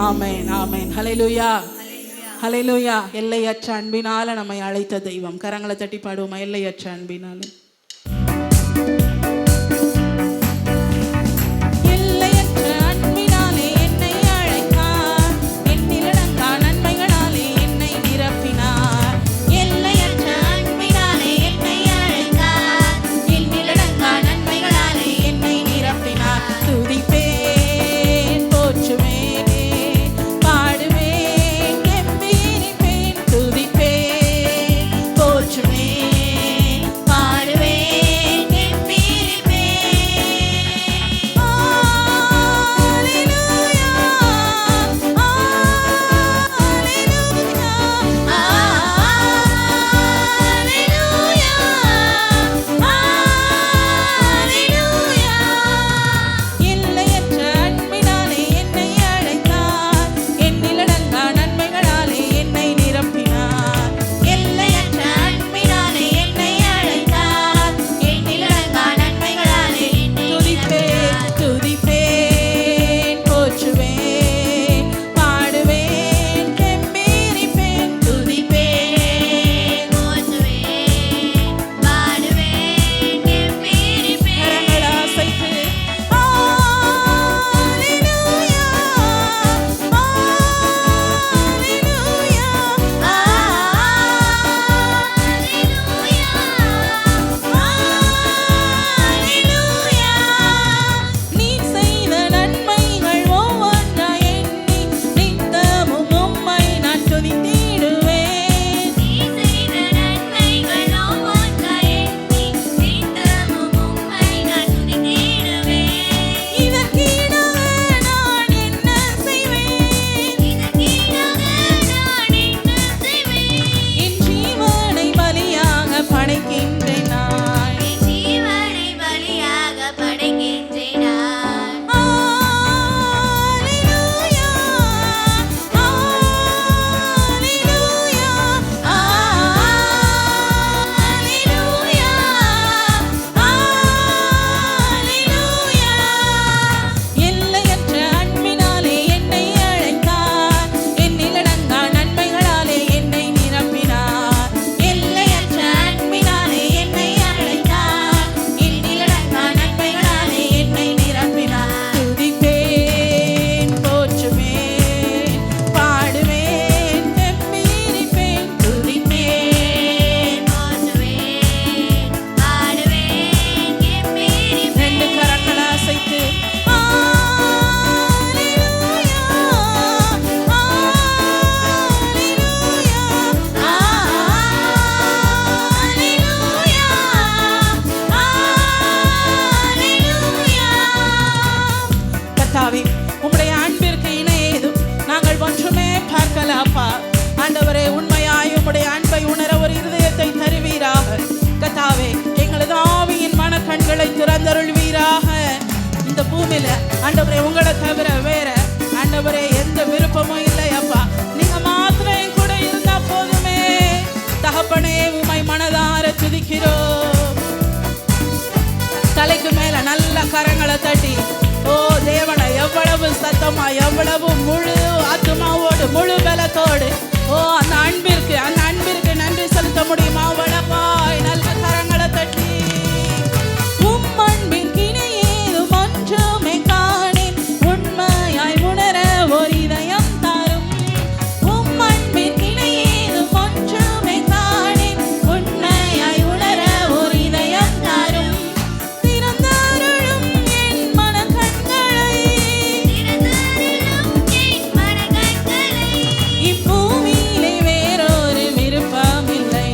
ஆமென் ஆமென். ஹல்லேலூயா ஹல்லேலூயா. எல்லையற்ற அன்பினால நம்மை அழைத்த தெய்வம். கரங்களை தட்டி பாடுவோமா? எல்லையற்ற அன்பினால. உம்முடைய அன்பிற்கு இணை ஏதும் நாங்கள் ஒன்றுமே பார்க்கலப்பா. ஆண்டவரே, உண்மையாய் உம்முடைய அன்பை உணர ஒரு இருதயத்தை தருவீராக. கர்த்தாவே, எங்களது ஆவியின் மனக்கண்களை திறந்தருள்வீராக. இந்த பூமியில ஆண்டவரே, உங்களை தவிர வேற ஆண்டவரே எந்த விருப்பமும் இல்லை அப்பா. நீங்க மாத்திரம் என் கூட இருந்தா போதுமே. தகப்பனே, உம்மை மனதார துதிக்கிறோம். தலைக்கு மேல நல்ல கரங்களை தட்டி, ஓ தேவனை, எவ்வளவு சத்தமா, எவ்வளவு முழு ஆத்துமாவோடு முழு பலத்தோடு அந்த அன்பிற்கு நன்றி செலுத்த முடியுமா? வளப்பாய் நல்ல கரங்களை தட்டி. உம் அன்பிற்கு இணை ஏதும் ஒன்றுமே காணேன், உண்மையாய் உணர ஒரு இதயம் தாரும். உம் அன்பிற்கு இணை ஏதும் ஒன்றுமே காணேன், உண்மையாய் உணர ஒரு இதயம் தாரும். இப்பூமியிலே வேறொரு விருப்பமில்லை,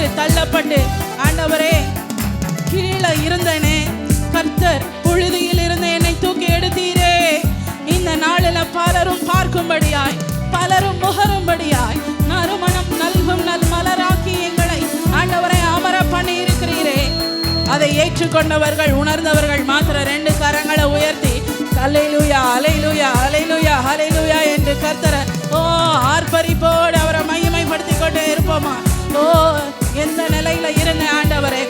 விட்டு தள்ளப்பட்டு ஆண்டவரே கீழே இருந்தனே, கர்த்தர் புழுதியில் இருந்த என்னை தூக்கி எடுத்தீரே. இந்த நாளில் பலரும் பார்க்கும்படியாய், பலரும் முகரும்படியாய் நறுமணம் நல்கும் நல் மலராக்கி எங்களை ஆண்டவரை அமர பண்ணி இருக்கிறீரே. அதை ஏற்றுக்கொண்டவர்கள் உணர்ந்தவர்கள் மாத்திர 2 கரங்களை உயர்த்தி அல்லேலூயா அல்லேலூயா அல்லேலூயா அல்லேலூயா என்று கர்த்தரை ஆர்ப்பரிப்போடு அவரை மகிமைப்படுத்திக் கொண்டே இருப்போமா. எந்த நிலையில இருந்த ஆண்டவரே,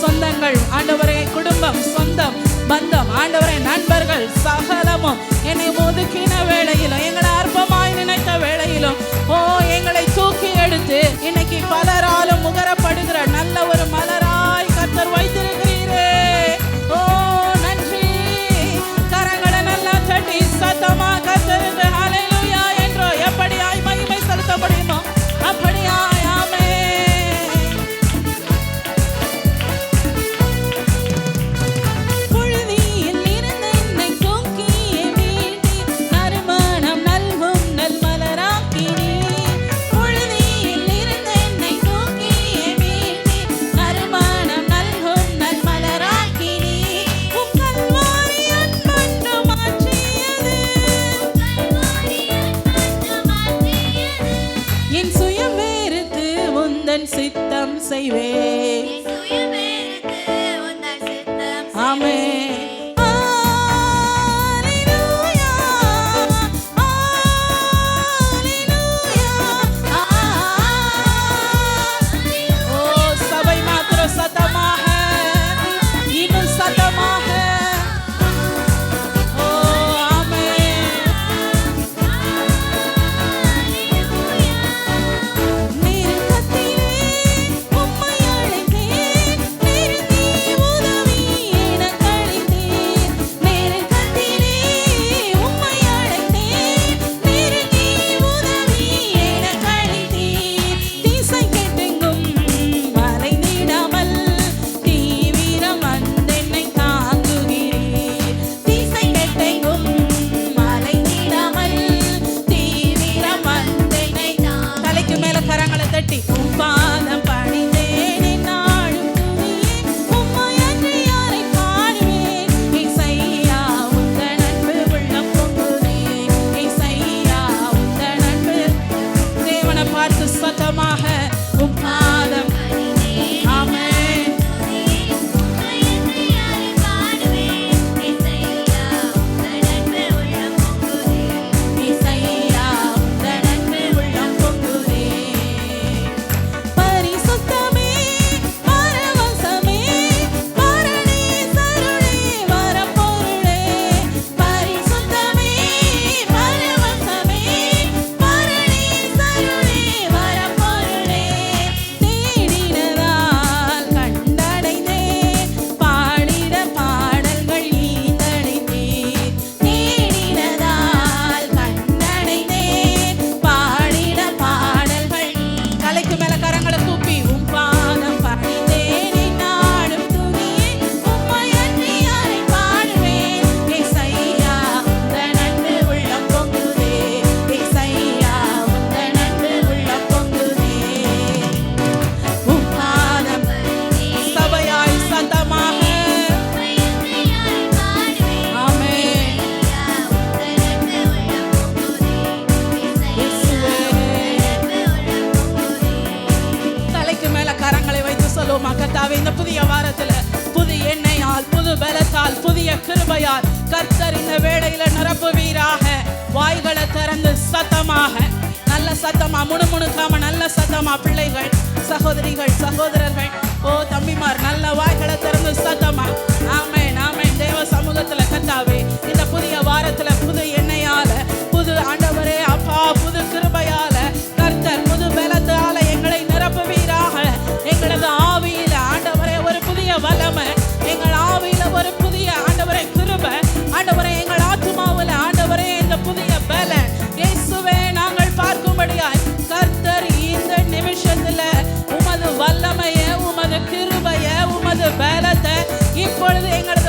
சொந்தங்கள் ஆண்டவரே, குடும்பம், சொந்தம், பந்தம் ஆண்டவரே, நண்பர்கள் சகலமும் என்னை ஒதுக்கின வேளையிலும், எங்களை அற்பமாய் நினைத்த வேளையிலும் எங்களை தூக்கி எடுத்து இன்னைக்கு பலராலும் முகரப்படுகிற நல்ல ஒரு மலராய் கர்த்தர் வைத்திருக்கிறீரே. நன்றி. கரங்களை நல்லா தட்டி சத்தமா கர்த்தருக்கு ஹல்லேலூயா என்றோ எப்படியாய் மகிமை செலுத்த முடியுமோ அப்படியாய். சித்தம் செய்வேன். ஆமென். சபை மாத்திர சத்தமாக, இன்னும் சத்தமாக. கர்த்தாவே, இந்த புதிய வாரத்துல புது எண்ணெயால், புது பலத்தால், புதிய கிருபையால் கர்த்தர் இந்த வேளையில நிரப்புவீராக. வாய்களை திறந்து சத்தமாக, நல்ல சத்தமா, முணுமுணுக்காம நல்ல சத்தமா, பிள்ளைகள், சகோதரிகள், சகோதரர்கள், தம்பிமார், நல்ல வாய்களை திறந்து சத்தமா ஆமென் ஆமென். தேவ சமூகத்துல கர்த்தாவே, இந்த புதிய வாரத்துல புது எண்ணெயால, புது ஆண்டவரே அப்பா, புது கிருபையால கர்த்தர் புது பலத்தால எங்களை நிரப்புவீராக. எங்களது ஆவியில ஆண்டவரே ஒரு புதிய வல்லமை, எங்கள் ஆவியில ஒரு புதிய ஆண்டவரே கிருபை, ஆண்டவரே எங்கள் ஆத்துமாவுல ஆண்டவரே இந்த புதிய பலன் இயேசுவே நாங்கள் பார்க்கும்படியாய் கர்த்தர் இந்த நிமிஷத்துல உமது வல்லமைய, உமது கிருபைய, உமது பலத்தை இப்பொழுது எங்கள்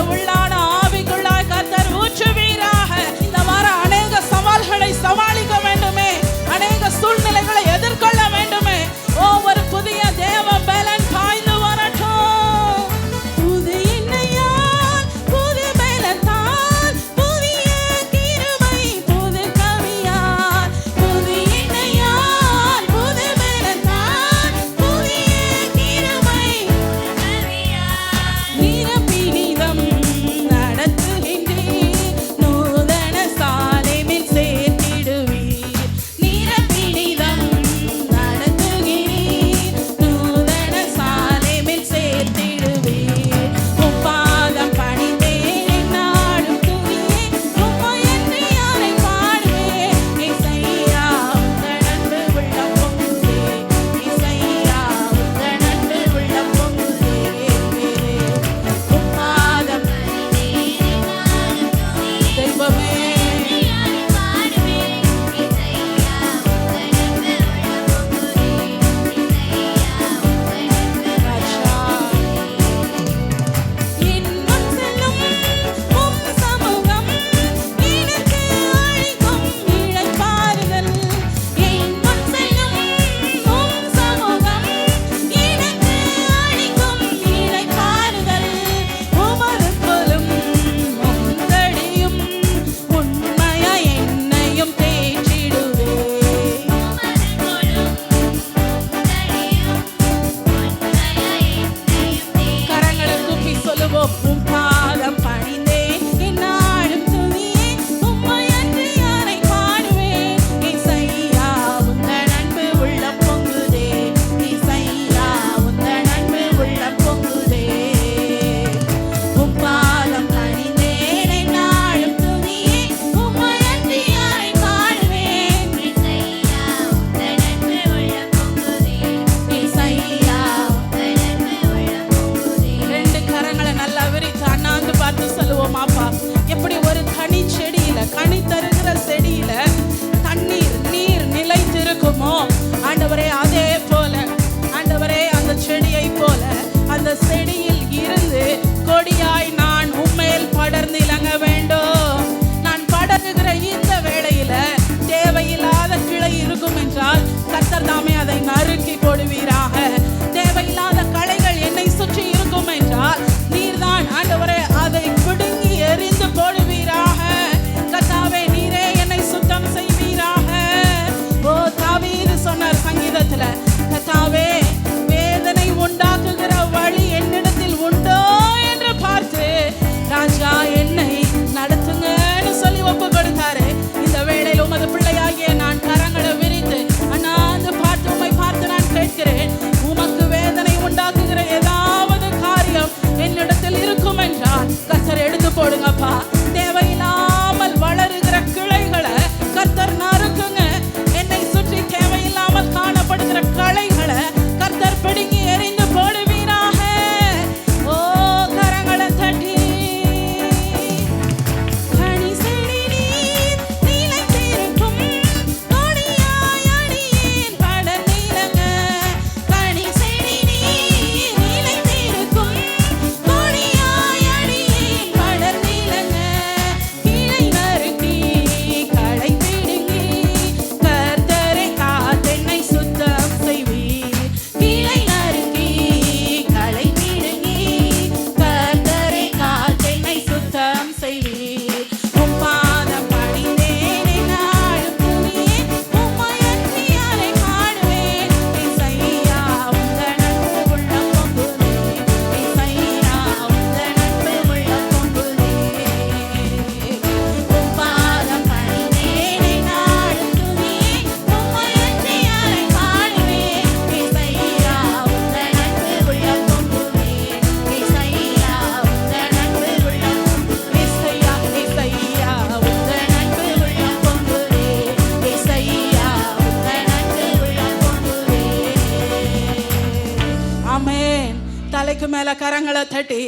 மேல கரங்களை தட்டி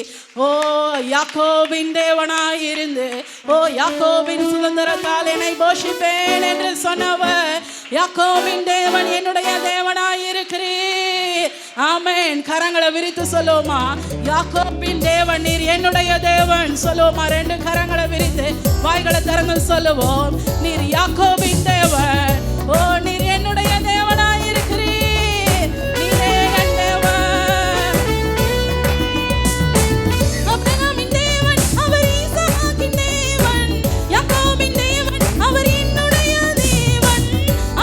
ஓ யாக்கோபின் தேவனாயிருந்து ஓ யாக்கோபின் சுதந்திரத்தால் என்னை போஷிப்பேன் என்று சொன்னவர் யாக்கோபின் தேவன் என்னுடைய தேவனாயிருக்கிறீர். ஆமென். கரங்களை விரித்து சொல்லுவோமா? யாக்கோபின் தேவன் நீர் என்னுடைய தேவன் சொல்லுவோமா? 2 கரங்களை விரித்து வாய்களை திறந்து சொல்லுவோம். நீர் யாக்கோபின் தேவன், ஓ நீர் என்னுடைய தேவனாயிருக்கிறீர். நீரே என் தேவன். அபிரகாமின் தேவன் அவர் ஈசாக்கின் தேவன், யாக்கோபின் தேவன் அவர் என்னுடைய தேவன்.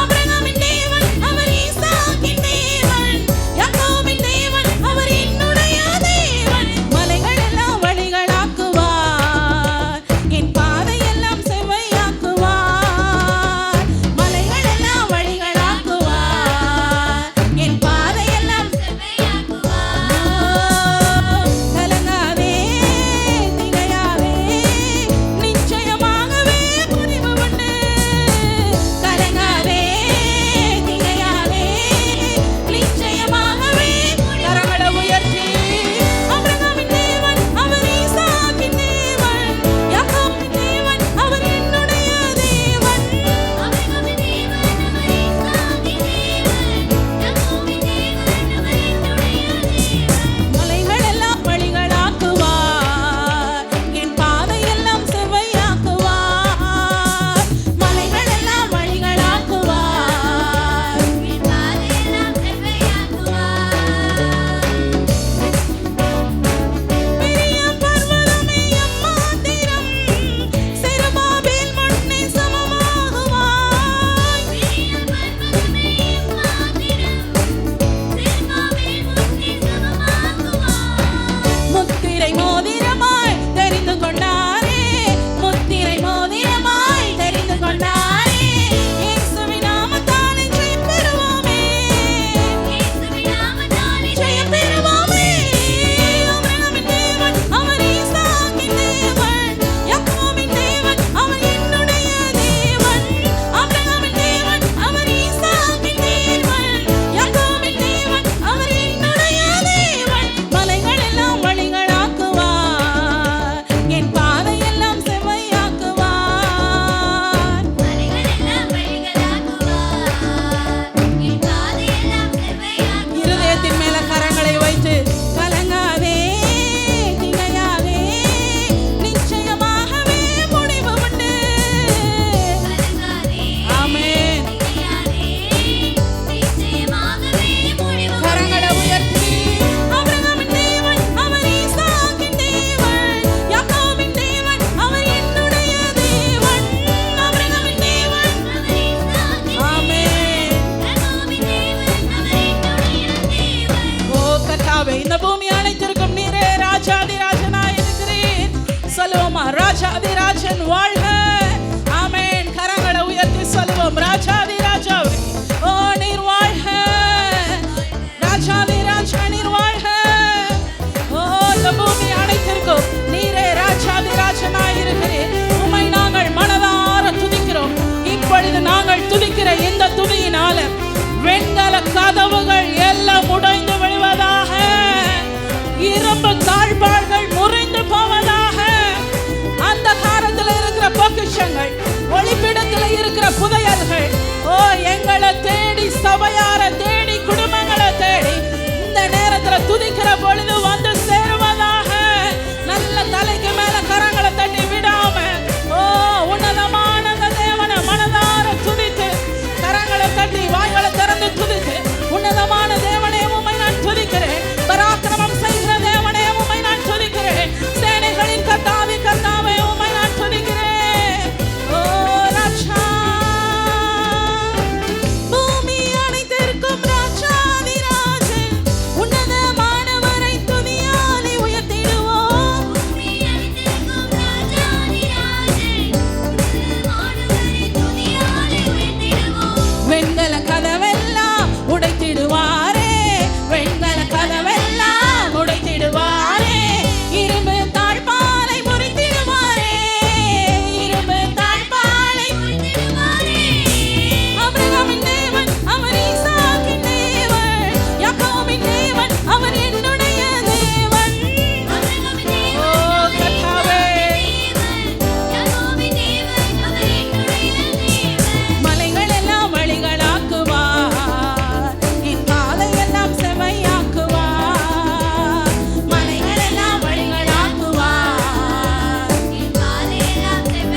அபிரகாமின் தேவன் அவர் ஈசாக்கின் தேவன், யாக்கோபின் தேவன் அவர் என்னுடைய தேவன். மலைகள் எல்லாம் வழிகளாக்குவார், என் பாதையெல்லாம் செவ்வையாக்குவார். மலைகள்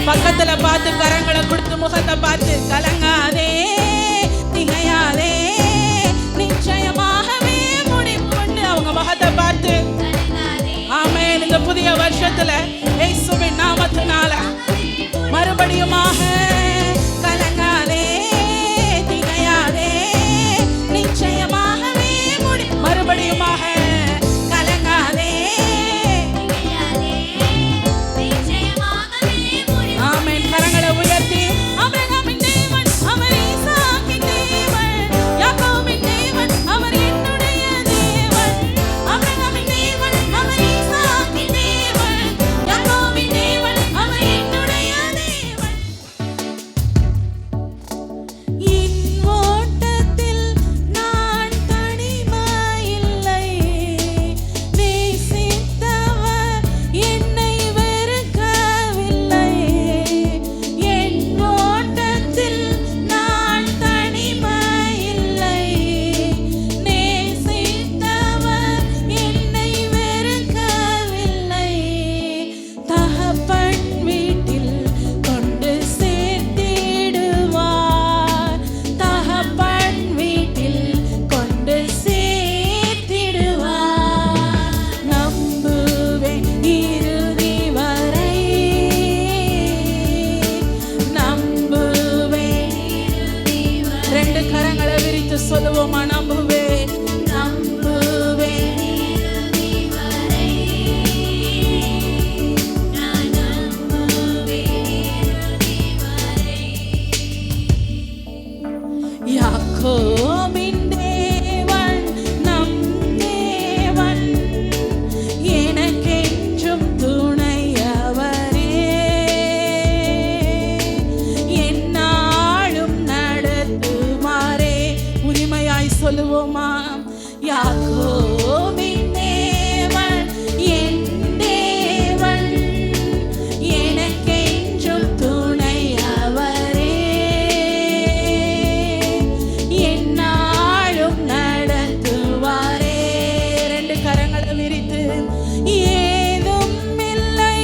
பக்கத்துல பார்த்து கரங்களை கொடுத்து முகத்தை பார்த்து கலங்காதே திகையாதே நிச்சயமாகவே முடிவுண்டு அவங்க முகத்தை பார்த்து ஆமென். இந்த புதிய வருஷத்துல இயேசுவின் நாமத்தினால மறுபடியுமாக கலங்காதே திகையாதே நிச்சயமாகவே மறுபடியுமாக கலங்காதே ஆமென். கரங்களை உயர்த்தி ஆபிரகாமின் தேவன் அவர் ஈசாக்கின் தேவன் யாக்கோபின் தேவன் அவர் என்னுடைய தேவன் ஆபிரகாமின் தேவன் அவர் ஈசாக்கின் தேவன் யாக்கோபின் தேவன் அவர் என்னுடைய தேவன். என் ஓட்டத்தில் நான் தனிமையில்லை நேசித்தவர் என்னை வெறுக்கவில்லை. என் ஓட்டத்தில் நான் தனிமையில்லை நேசித்தவர் என்னை வெறுக்கவில்லை. தகப்பன் வீட்டில் கொண்டு சேர்த்திடுவார் தகப்பன் வீட்டில் கொண்டு சேர்த்திடுவார். நம்புவேன் இறுதி வரை நம்புவேன். ரெண்டு கரங்களை விரித்து சொல்லுவோமா நம்புவேன் நம்புவேன் யாக்கோபின் தேவன் நம் தேவன் எனக்கென்றும் துணையவரே எந்நாளும் நடத்துமாறே. உரிமையாய் சொல்லுவோமா யாக்கோபின் தேவன் என் தேவன் எனக்கென்றும் துணையவரே எந்நாளும் நடத்துவாரே. ரெண்டு கரங்களை விரித்து ஏதும் இல்லை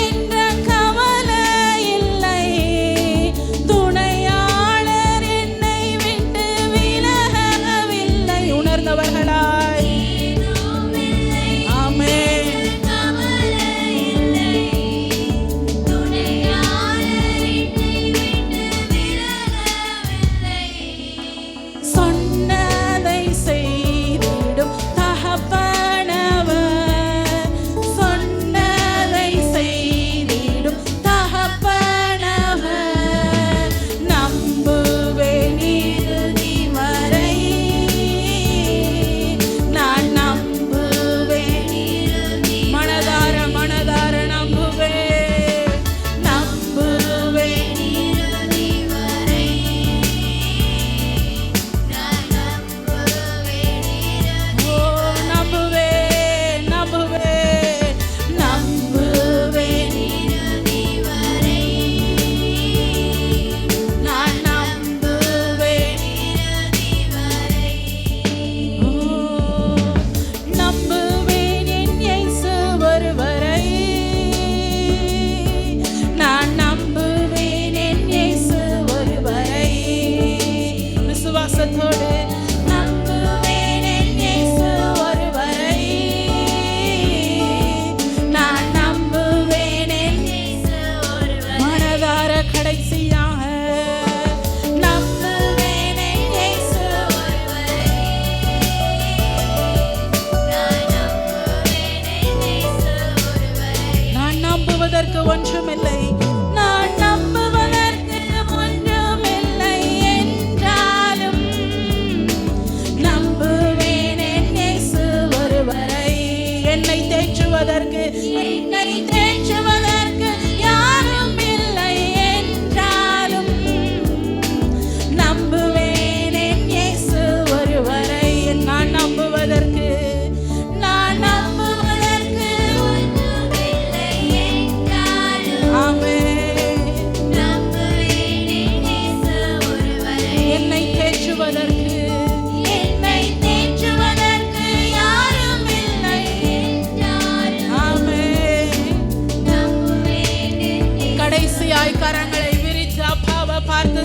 என்ற கவலை இல்லை துணையாளர் என்னை விட்டு விலகவில்லை. உணர்ந்தவர்களாய்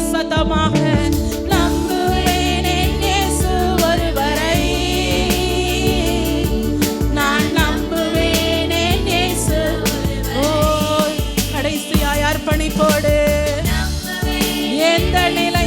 சத்தமாக நம்புவேன் என் இயேசு ஒருவரை. நான் நம்புவேன் என் இயேசு. ஓ கடைசியாய் அர்ப்பணிப்போடு எந்த நிலை